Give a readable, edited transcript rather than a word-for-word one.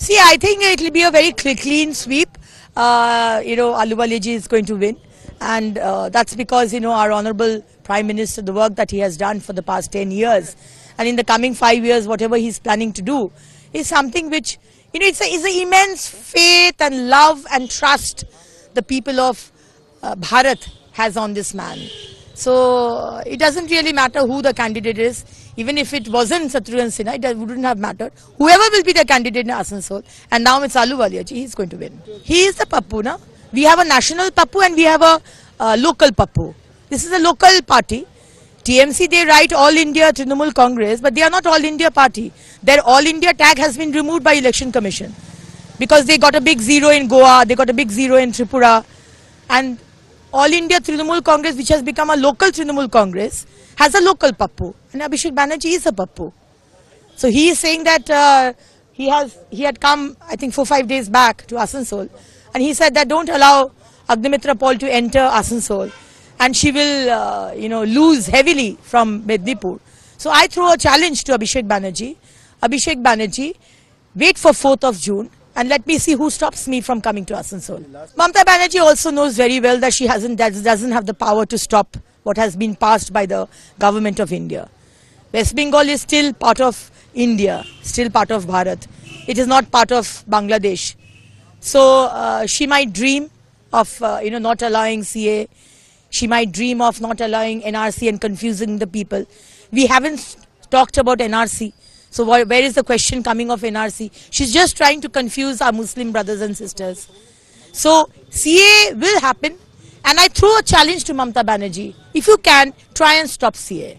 See, I think it will be a very clean sweep. Ahluwalia ji is going to win. And that's because, our Honorable Prime Minister, the work that he has done for the past 10 years. And in the coming 5 years, whatever he's planning to do is something which, it's an immense faith and love and trust the people of Bharat has on this man. So it doesn't really matter who the candidate is. Even if it wasn't Shatrughan Sinha, it wouldn't have mattered. Whoever will be the candidate in Asansol, and now it's Ahluwalia ji, he's going to win. He is the Pappu, na? We have a national Pappu and we have a local Pappu. This is a local party. TMC, they write All India Trinamool Congress, but they are not All India party. Their All India tag has been removed by Election Commission because they got a big zero in Goa, they got a big zero in Tripura, and All India Trinamool Congress, which has become a local Trinamool Congress, has a local Pappu, and Abhishek Banerjee is a Pappu. So he is saying that he had come, I think 4-5 days back to Asansol, and he said that don't allow Agnimitra Paul to enter Asansol, and she will, lose heavily from Mednipur. So I throw a challenge to Abhishek Banerjee. Abhishek Banerjee, wait for 4th of June. And let me see who stops me from coming to Asansol. Mamata Banerjee also knows very well that she doesn't have the power to stop what has been passed by the government of India. West Bengal is still part of India, still part of Bharat. It is not part of Bangladesh. So she might dream of not allowing CA. She might dream of not allowing NRC and confusing the people. We haven't talked about NRC. So where is the question coming of NRC? She's just trying to confuse our Muslim brothers and sisters. So CA will happen, and I throw a challenge to Mamata Banerjee. If you can, try and stop CA.